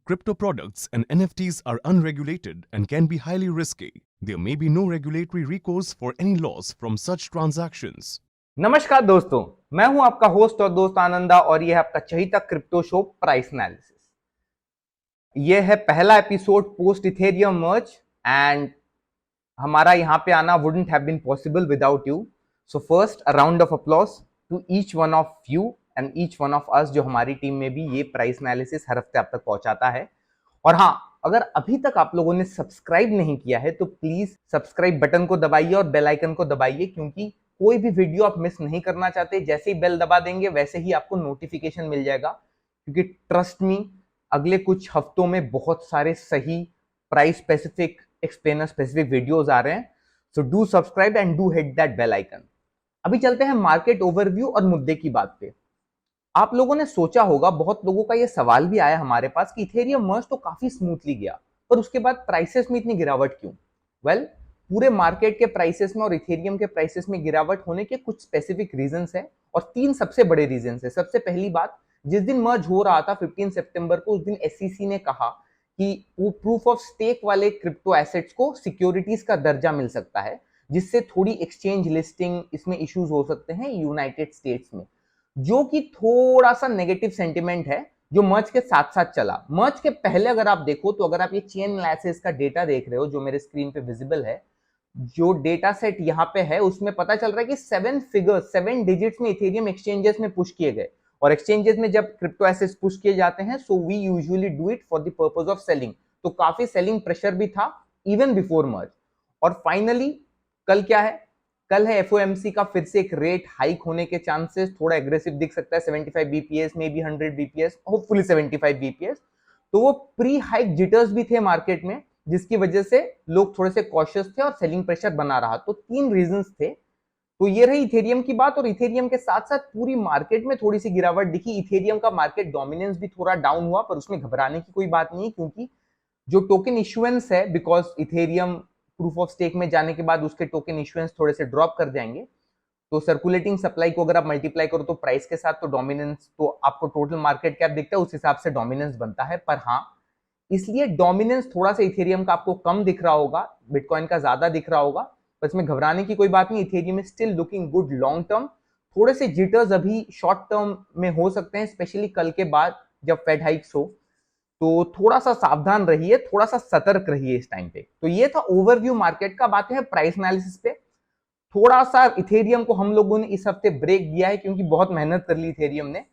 Crypto products and NFTs are unregulated and can be highly risky. There may be no regulatory recourse for any loss from such transactions. नमस्कार दोस्तों, मैं हूं आपका host और दोस्त आनंदा और यह है आपका चहिता क्रिप्टो शो प्राइस एनालिसिस। यह है पहला episode post Ethereum merge and हमारा यहां पे आना wouldn't have been possible without you. So first a round of applause to each one of you and each one of us जो हमारी team में भी ये प्राइस एनालिसिस हर हफ्ते आप तक पहुंचाता है। और हाँ, अगर अभी तक आप लोगों ने सब्सक्राइब नहीं किया है तो प्लीज सब्सक्राइब बटन को दबाइए और बेल आइकन को दबाइए, क्योंकि कोई भी वीडियो आप मिस नहीं करना चाहते। जैसे ही बेल दबा देंगे वैसे ही आपको नोटिफिकेशन मिल जाएगा, क्योंकि ट्रस्ट मी अगले कुछ हफ्तों में बहुत सारे सही price specific explainer specific videos आ रहे हैं। So do subscribe and do hit that bell icon. अभी चलते हैं मार्केट ओवरव्यू और मुद्दे की बात पे। आप लोगों ने सोचा होगा, बहुत लोगों का ये सवाल भी आया हमारे पास कि इथेरियम मर्ज तो काफी स्मूथली गया, पर उसके बाद प्राइसेस में इतनी गिरावट क्यों? वेल, पूरे मार्केट के प्राइसेस में और इथेरियम के प्राइसेस में गिरावट होने के कुछ स्पेसिफिक रीजंस हैं और तीन सबसे बड़े रीजंस हैं। सबसे पहली बात, जिस दिन मर्ज हो रहा था 15 सितंबर को, उस दिन एसईसी ने कहा कि वो प्रूफ ऑफ स्टेक वाले क्रिप्टो एसेट्स को सिक्योरिटीज का दर्जा मिल सकता है, जिससे थोड़ी एक्सचेंज लिस्टिंग इसमें इश्यूज हो सकते हैं यूनाइटेड स्टेट्स में, जो कि थोड़ा सा नेगेटिव सेंटिमेंट है जो मर्ज के साथ साथ चला। मर्ज के पहले अगर आप देखो तो अगर आप ये चेन एनालिसिस का डेटा देख रहे हो जो मेरे स्क्रीन पे विजिबल है, जो डेटा सेट यहाँ पे है उसमें पता चल रहा है कि 7 डिजिट्स में इथेरियम एक्सचेंजेस में पुश किए गए। और एक्सचेंजेस में जब क्रिप्टो एसेट्स पुश किए जाते हैं so we usually do it for the purpose of selling, तो काफी सेलिंग प्रेशर भी था इवन बिफोर मर्ज। और फाइनली कल क्या है? कल है एफओएमसी का फिर से एक रेट हाइक होने के चांसेस, थोड़ा एग्रेसिव दिख सकता है, 75 BPS may be 100 BPS, hopefully 75 BPS. तो वो प्री हाइक जिटर्स भी थे मार्केट में, जिसकी वजह से लोग थोड़े से कॉशियस थे और सेलिंग प्रेशर बना रहा। तो तीन रीजंस थे। तो ये रही इथेरियम की बात। और इथेरियम के साथ साथ पूरी मार्केट में थोड़ी सी गिरावट दिखी। इथेरियम का मार्केट डोमिनेंस भी थोड़ा डाउन हुआ, पर उसमें घबराने की कोई बात नहीं, क्योंकि जो टोकन इश्यूएंस है, because Ethereum proof of stake में जाने के बाद उसके टोकन इश्यूएंस थोड़े से ड्रॉप कर जाएंगे। तो सर्कुलेटिंग सप्लाई को अगर आप मल्टीप्लाई करो तो प्राइस के साथ, तो डोमिनेंस तो आपको टोटल मार्केट कैप दिखता है, उस हिसाब से डोमिनेंस बनता है। पर हाँ, इसलिए डोमिनेंस थोड़ा सा इथेरियम का आपको कम दिख रहा होगा, बिटकॉइन का ज्यादा दिख रहा होगा, पर इसमें घबराने की कोई बात नहीं। Ethereum is still looking good long term. थोड़े से जिटर्स अभी शॉर्ट टर्म में हो सकते हैं, स्पेशली कल के बाद जब फेड हाइक्स हो, तो थोड़ा सा सावधान रहिए, थोड़ा सा सतर्क रहिए इस टाइम पे। तो ये था ओवरव्यू मार्केट का। बातें हैं प्राइस एनालिसिस पे। थोड़ा सा इथेरियम को हम लोगों ने इस हफ्ते ब्रेक दिया है, क्योंकि बहुत मेहनत कर ली इथेरियम ने।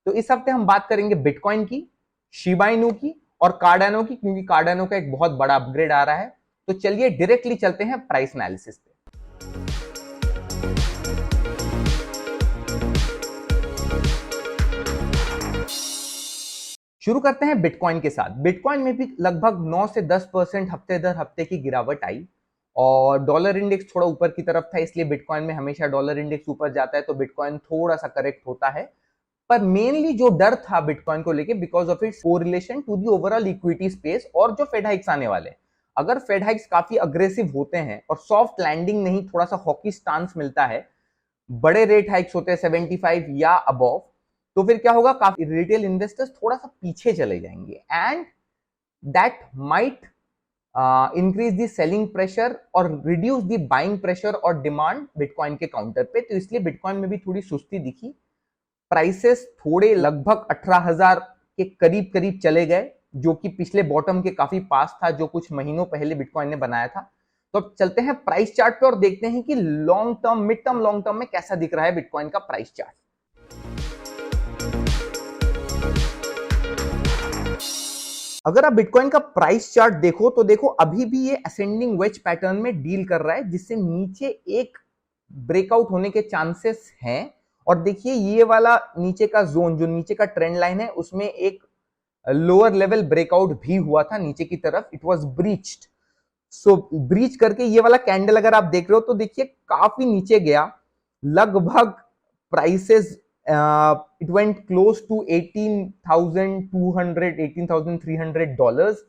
तो इस हफ्ते हम बात करेंगे बिटकॉइन की, शिबा इनू की और कार्डानो की, क्योंकि कार्डानो का एक बहुत बड़ा अपग्रेड आ रहा है। तो चलिए डायरेक्टली चलते हैं प्राइस एनालिसिस पे। शुरू करते हैं बिटकॉइन के साथ। बिटकॉइन में भी लगभग 9 से 10% हफ्ते दर हफ्ते की गिरावट आई, और डॉलर इंडेक्स थोड़ा ऊपर की तरफ था, इसलिए बिटकॉइन में हमेशा डॉलर इंडेक्स ऊपर जाता है तो बिटकॉइन थोड़ा सा करेक्ट होता है। पर मेनली जो डर था बिटकॉइन को लेके, because of its correlation to the overall equity space और जो फेड हाइक्स आने वाले हैं। अगर फेड हाइक्स काफी अग्रेसिव होते हैं और सॉफ्ट लैंडिंग नहीं, थोड़ा सा हॉकी स्टांस मिलता है, बड़े रेट हाइक्स होते हैं 75 या अबव, तो फिर क्या होगा? काफी रिटेल इन्वेस्टर्स थोड़ा सा पीछे चले जाएंगे and that might increase the selling pressure और रिड्यूस द बाइंग प्रेशर और डिमांड बिटकॉइन के काउंटर पे। तो इसलिए बिटकॉइन में भी थोड़ी सुस्ती दिखी। प्राइसेस थोड़े लगभग 18,000 के करीब करीब चले गए, जो कि पिछले बॉटम के काफी पास था, जो कुछ महीनों पहले बिटकॉइन ने बनाया था। तो अब चलते हैं प्राइस चार्ट पे और देखते हैं कि long term, mid term, long term में कैसा दिख रहा है बिटकॉइन का प्राइस चार्ट। अगर आप बिटकॉइन का प्राइस चार्ट देखो तो देखो अभी भी ये असेंडिंग वेज पैटर्न में डील कर रहा है, जिससे नीचे एक ब्रेकआउट होने के चांसेस हैं। और देखिए ये वाला नीचे का जोन, जो नीचे का ट्रेंड लाइन है, उसमें एक लोअर लेवल ब्रेकआउट भी हुआ था नीचे की तरफ, it was breached. So breach करके ये वाला कैंडल अगर आप देख रहे हो तो देखिए काफी नीचे गया, लगभग prices it went close to 18,200 $18,300,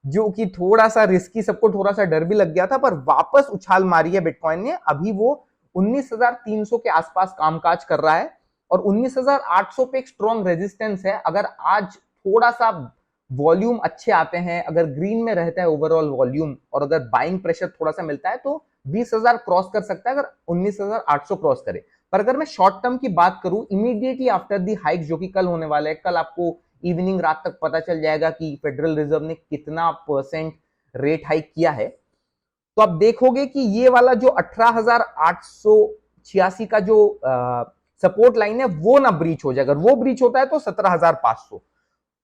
जो कि थोड़ा सा रिस्की, सबको थोड़ा सा डर भी लग गया था, पर वापस उछाल मारी है बिटकॉइन ने। अभी वो 19,300 के आसपास कामकाज कर रहा है और 19,800 पे एक स्ट्रॉन्ग रेजिस्टेंस है। अगर आज थोड़ा सा वॉल्यूम अच्छे आते हैं, अगर ग्रीन में रहता है ओवरऑल वॉल्यूम और अगर बाइंग प्रेशर थोड़ा सा मिलता है तो 20,000 क्रॉस कर सकता है, अगर 19,800 क्रॉस करे। पर अगर मैं शॉर्ट टर्म की बात करूं, इमीडिएटली आफ्टर दी हाइक जो कि कल होने वाला है, कल आपको इवनिंग रात तक पता चल जाएगा कि फेडरल रिजर्व ने कितना % रेट हाइक किया है, तो आप देखोगे कि ये वाला जो 18,886 का जो सपोर्ट लाइन है वो ना ब्रीच हो जाए। अगर वो ब्रीच होता है तो 17,500।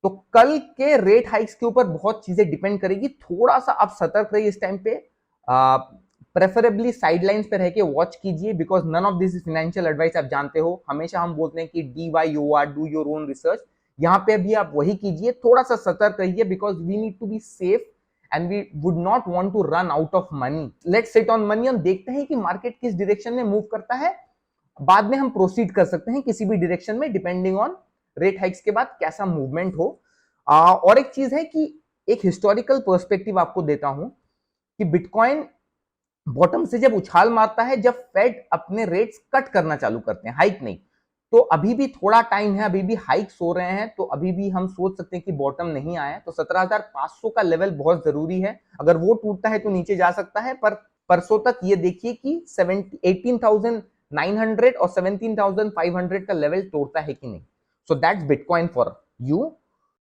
तो कल के रेट हाइक्स के ऊपर बहुत चीजें डिपेंड करेगी, थोड़ा सा आप सतर्क रहिए इस टाइम पे, प्रेफरेबली साइडलाइंस पे रह के वॉच कीजिए, because none of this is financial advice. आप जानते हो हमेशा हम बोलते हैं कि DYOR, do your own research. यहाँ पे भी आप वही कीजिए, थोड़ा सा सतर्क रहिए, because we need to be safe and we would not want to run out of money. Let's sit on money, हम देखते हैं कि मार्केट किस डायरेक्शन में मूव करता है, बाद में हम प्रोसीड कर सकते हैं किसी भी डायरेक्शन में, डिपेंडिंग ऑन रेट हाइक्स के बाद कैसा मूवमेंट हो। और एक चीज है कि एक हिस्टोरिकल पर्सपेक्टिव आपको देता हूं कि बिटकॉइन बॉटम से जब उछाल मारता है, जब फेड अपने रेट्स कट करना चालू करते हैं, हाइक नहीं, तो अभी भी थोड़ा टाइम है, अभी भी हाइक्स हो रहे हैं, तो अभी भी हम सोच सकते हैं कि बॉटम नहीं आया। तो 17,500 का लेवल बहुत जरूरी है, अगर वो टूटता है तो नीचे जा सकता है, पर परसों तक ये देखिए कि 18,900 और 17,500 का लेवल तोड़ता है कि नहीं। So that's bitcoin for you.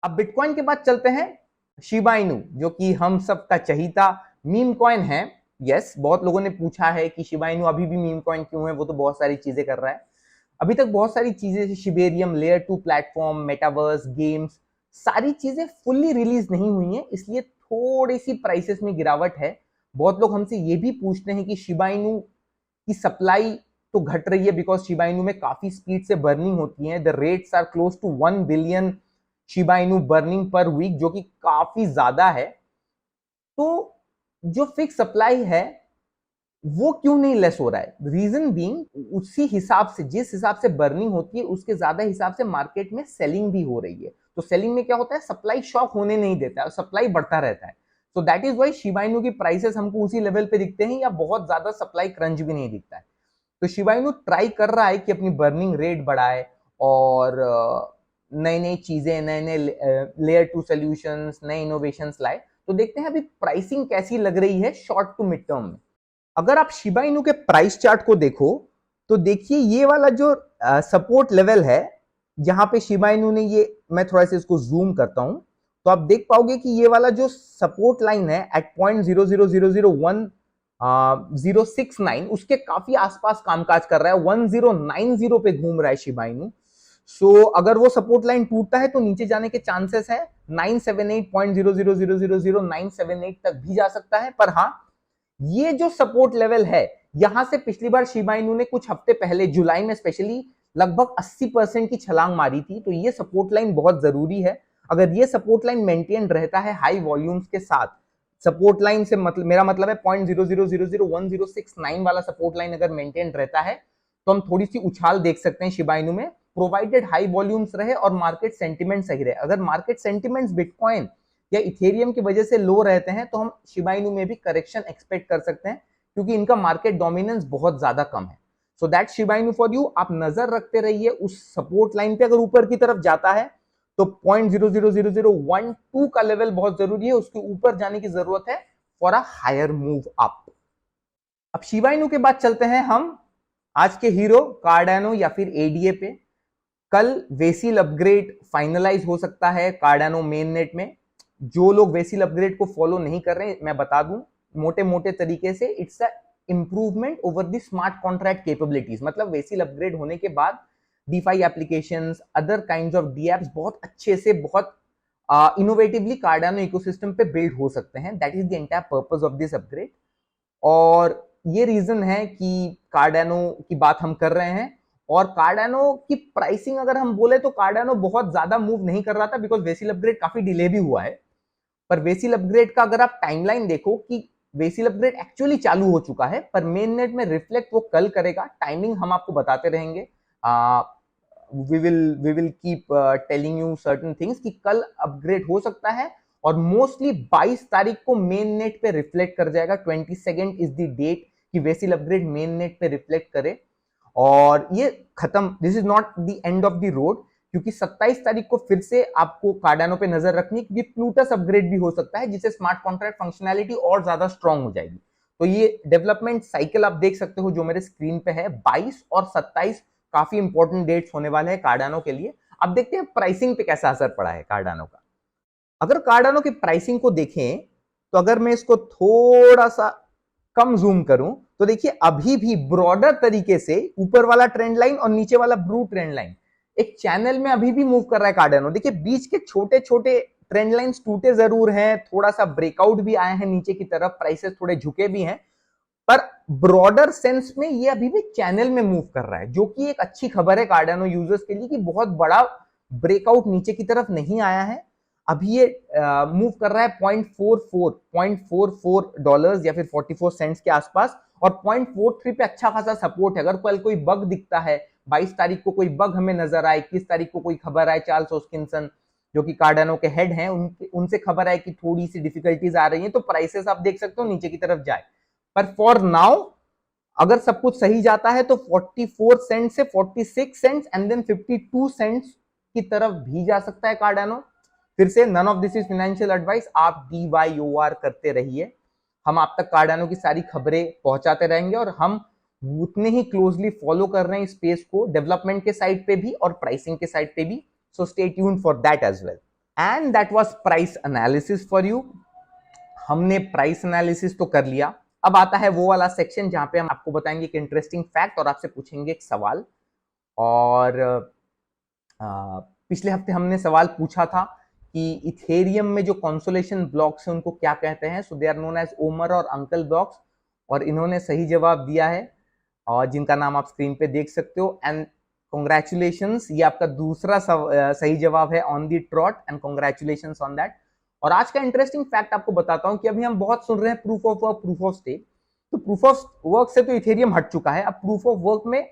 अब बिटकॉइन के बाद चलते हैं शिबा इनू, जो कि हम सबका चहीता मीम कॉइन है। यस, बहुत लोगों ने पूछा है कि शिबा इनू अभी भी मीम कॉइन क्यों है, वो तो बहुत सारी चीजें कर रहा है। अभी तक बहुत सारी चीजें जैसे Shibarium, layer 2 platform, metaverse, games, सारी चीजें फुल्ली रिलीज नहीं हुई हैं, इसलिए थोड़ी सी प्राइसेस में गिरावट है। बहुत लोग हमसे ये भी पूछते हैं कि शिबा इनू की सप्लाई तो घट रही है, बिकॉज शिबा इनू में काफी स्पीड से बर्निंग होती है। The rates are close to 1 billion Shiba Inu burning per week, जो कि काफी ज्यादा है। तो जो फिक्स सप्लाई है वो क्यों नहीं लेस हो रहा है? रीजन बीइंग, उसी हिसाब से, जिस हिसाब से बर्निंग होती है उसके ज्यादा हिसाब से मार्केट में सेलिंग भी हो रही है। तो सेलिंग में क्या होता है, सप्लाई शॉक होने नहीं देता है, सप्लाई बढ़ता रहता है। तो that is why Shiba Inu की प्राइसेस हमको उसी लेवल पे दिखते हैं, या बहुत ज्यादा सप्लाई क्रंच भी नहीं दिखता है। तो शिबा इनू ट्राई कर रहा है कि अपनी बर्निंग रेट बढ़ाए और नई नई चीजें, नए नए लेयर 2 सॉल्यूशंस, नए इनोवेशंस लाए। तो देखते हैं अभी प्राइसिंग कैसी लग रही है शॉर्ट टू मिड टर्म में। अगर आप शिबा इनू के प्राइस चार्ट को देखो तो देखिए ये वाला जो सपोर्ट लेवल है, जहां पे शिबा इनू ने ये, मैं थोड़ा सा इसको जूम करता हूं, तो आप देख पाओगे कि ये वाला जो सपोर्ट लाइन है एट 0.0001069, उसके काफी आसपास कामकाज कर रहा है, 1090 पे घूम रहा है शिबा इनू। सो अगर वो सपोर्ट लाइन टूटता है तो नीचे जाने के चांसेस है, 978.000000978 तक भी जा सकता है। पर हाँ, ये जो सपोर्ट लेवल है, यहां से पिछली बार शिबा इनू ने कुछ हफ्ते पहले जुलाई में स्पेशली लगभग 80% की छलांग मारी थी। तो ये सपोर्ट लाइन बहुत जरूरी है। अगर ये सपोर्ट लाइन मेंटेन रहता है हाई वॉल्यूम्स के साथ, सपोर्ट लाइन से मतलब मेरा मतलब है 0.0001069 वाला सपोर्ट लाइन अगर मेंटेन रहता है, तो हम थोड़ी सी उछाल देख सकते हैं शिबा इनू में, प्रोवाइडेड हाई वॉल्यूम्स रहे और मार्केट सेंटिमेंट सही रहे। अगर मार्केट सेंटिमेंट्स बिटकॉइन या इथेरियम की वजह से लो रहते हैं तो हम शिबा इनू में भी करेक्शन एक्सपेक्ट कर सकते हैं, क्योंकि इनका मार्केट डोमिनेंस बहुत ज्यादा कम है। So that Shiba Inu for you. आप नजर रखते रहिए उस सपोर्ट लाइन पे, अगर ऊपर की तरफ जाता है तो 0.00012 का लेवल बहुत जरूरी है, उसके ऊपर जाने की जरूरत है for a higher move up. अब शिबा इनू के बाद चलते हैं हम आज के हीरो कार्डानो या फिर एडीए पे। कल वेसिल अपग्रेड फाइनलाइज हो सकता है कार्डानो मेन नेट में। जो लोग वेसिल अपग्रेड को फॉलो नहीं कर रहे हैं, मैं बता दूं मोटे मोटे तरीके से, it's a improvement over the smart contract capabilities. मतलब वेसिल अपग्रेड होने के बाद DeFi applications, other kinds of D apps बहुत अच्छे से, बहुत इनोवेटिवली कार्डानो इकोसिस्टम पे बिल्ड हो सकते हैं। That is the entire purpose of this upgrade. और ये रीजन है कि कार्डानो की बात हम कर रहे हैं। और कार्डानो की प्राइसिंग अगर हम बोले तो कार्डानो बहुत ज्यादा मूव नहीं कर रहा था, बिकॉज वेसिल अपग्रेड काफी डिले भी हुआ है। पर वेसिल अपग्रेड का अगर आप टाइमलाइन देखो कि वेसिल अपग्रेड एक्चुअली चालू हो चुका है, पर मेन नेट में रिफ्लेक्ट वो कल करेगा। टाइमिंग हम आपको बताते रहेंगे, we will keep telling you certain things कि कल अपग्रेड हो सकता है, और मोस्टली 22 तारीख को मेन नेट पे रिफ्लेक्ट कर जाएगा। 22 इज द डेट कि वेसिल अपग्रेड मेन नेट पे रिफ्लेक्ट करे। और ये खत्म, this is not the end of the road, क्योंकि 27 तारीख को फिर से आपको कार्डानो पे नजर रखनी है, क्योंकि प्लूटस अपग्रेड भी हो सकता है जिससे स्मार्ट कॉन्ट्रैक्ट फंक्शनैलिटी और ज्यादा स्ट्रांग हो जाएगी। तो ये डेवलपमेंट साइकिल आप देख सकते हो जो मेरे स्क्रीन पे है, 22 और 27 काफी इंपॉर्टेंट डेट्स होने वाले हैं कार्डानो के लिए। अब देखते हैं प्राइसिंग पे कैसा असर पड़ा है कार्डानो का। अगर कार्डानो की प्राइसिंग को देखें तो अगर मैं इसको थोड़ा सा कम जूम करूं तो देखिए अभी भी ब्रॉडर तरीके से ऊपर वाला ट्रेंड लाइन और नीचे वाला ब्लू ट्रेंड लाइन एक चैनल में अभी भी मूव कर रहा है कार्डानो। देखिए बीच के छोटे छोटे ट्रेंड लाइंस टूटे जरूर हैं, थोड़ा सा ब्रेकआउट भी आए हैं नीचे की तरफ, प्राइसेस थोड़े झुके भी हैं, पर ब्रॉडर सेंस में ये अभी भी चैनल में मूव कर रहा है, जो कि एक अच्छी खबर है कार्डानो यूजर्स के लिए कि बहुत बड़ा ब्रेकआउट नीचे की तरफ नहीं आया है। अभी ये मूव कर रहा है $0.44 या फिर 44 सेंट्स के आसपास, और 0.43 पे अच्छा खासा सपोर्ट है। अगर कल कोई बग दिखता है, 22 तारीख को कोई बग हमें नजर आए, 21 तारीख को कोई खबर आए, चार्ल्स हॉस्किंसन जो कि कार्डानो के हेड हैं उनसे खबर आए कि थोड़ी सी डिफिकल्टीज आ रही हैं, तो प्राइसेस आप देख सकते हो नीचे की तरफ जाए। पर फॉर नाउ अगर सब कुछ सही जाता है तो 44 सेंट से 46 सेंट्स एंड देन 52 सेंट्स की तरफ भी जा सकता है कार्डानो। फिर से none of this is financial advice, आप DYOR करते रहिए। हम आप तक कार्डानो की सारी खबरें पहुंचाते रहेंगे और हम उतने ही क्लोजली फॉलो कर रहे हैं स्पेस को, डेवलपमेंट के साइड पे भी और प्राइसिंग के साइड पे भी। So stay tuned for that as well. And that was price analysis for you. हमने प्राइस एनालिसिस तो कर लिया, अब आता है वो वाला सेक्शन जहां पे हम आपको बताएंगे एक इंटरेस्टिंग फैक्ट और आपसे पूछेंगे एक सवाल। और पिछले हफ्ते हमने सवाल पूछा था कि इथेरियम में जो कॉन्सोलेशन ब्लॉक्स हैं उनको क्या कहते हैं। So they are known as Omar और अंकल ब्लॉक्स, और इन्होंने सही जवाब दिया है और जिनका नाम आप स्क्रीन पे देख सकते हो। एंड कॉन्ग्रेचुलेशंस, ये आपका दूसरा सही जवाब है on the trout, and congratulations on that. और आज का इंटरेस्टिंग फैक्ट आपको बताता हूं कि अभी हम बहुत सुन रहे हैं proof of work, proof of stake. तो प्रूफ ऑफ वर्क से तो इथेरियम हट चुका है, अब प्रूफ ऑफ वर्क में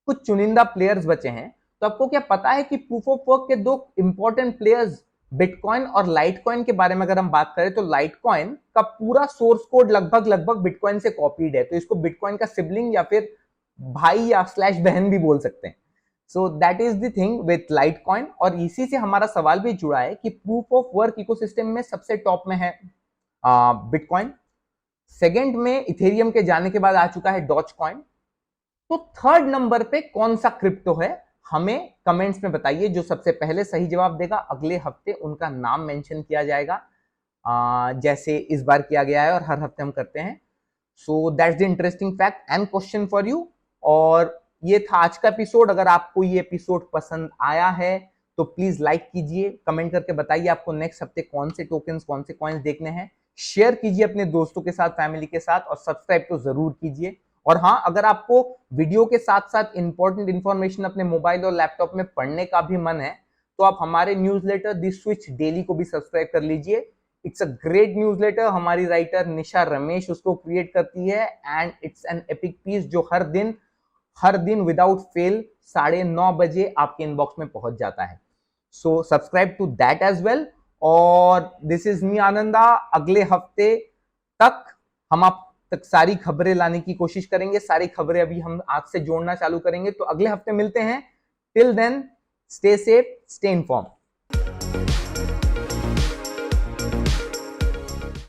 कुछ चुनिंदा प्लेयर्स बचे हैं। तो आपको क्या पता है कि प्रूफ ऑफ वर्क के दो इंपॉर्टेंट प्लेयर्स बिटकॉइन और लाइटकॉइन के बारे में अगर हम बात करें तो लाइटकॉइन का पूरा सोर्स कोड लगभग बिटकॉइन से कॉपीड है, तो इसको बिटकॉइन का सिबलिंग या फिर भाई या स्लैश बहन भी बोल सकते हैं। So that is the thing with Litecoin, और इसी से हमारा सवाल भी जुड़ा है कि प्रूफ ऑफ वर्क इकोसिस्टम में सबसे टॉप में है बिटकॉइन, सेकंड में इथेरियम के जाने के बाद आ चुका है डॉजकॉइन, तो थर्ड नंबर पे कौन सा क्रिप्टो है हमें कमेंट्स में बताइए। जो सबसे पहले सही जवाब देगा अगले हफ्ते उनका नाम मेंशन किया जाएगा, जैसे इस बार किया गया है और हर हफ्ते हम करते हैं। So that's the interesting fact and question for you. और ये था आज का एपिसोड। अगर आपको ये एपिसोड पसंद आया है तो प्लीज लाइक कीजिए, कमेंट करके बताइए आपको नेक्स्ट हफ्ते कौन से टोकन्स, कौन से कॉइन्स देखने हैं, शेयर कीजिए अपने दोस्तों के साथ, फैमिली के साथ, और सब्सक्राइब तो जरूर कीजिए। और हाँ, अगर आपको वीडियो के साथ साथ इंपॉर्टेंट इंफॉर्मेशन अपने मोबाइल और लैपटॉप में पढ़ने का भी मन है तो आप हमारे न्यूज़लेटर द स्विच डेली को भी सब्सक्राइब कर लीजिए। इट्स अ ग्रेट न्यूज़लेटर, हमारी राइटर निशा रमेश उसको क्रिएट करती है, and it's an epic piece जो हर दिन विदाउट फेल 9:30 बजे आपके इनबॉक्स में पहुंच जाता है। So subscribe to that as well. और दिस इज मी आनंदा। अगले हफ्ते तक हम आप तक सारी खबरें लाने की कोशिश करेंगे, सारी खबरें अभी हम आज से जोड़ना चालू करेंगे, तो अगले हफ्ते मिलते हैं। Till then stay safe, stay inform.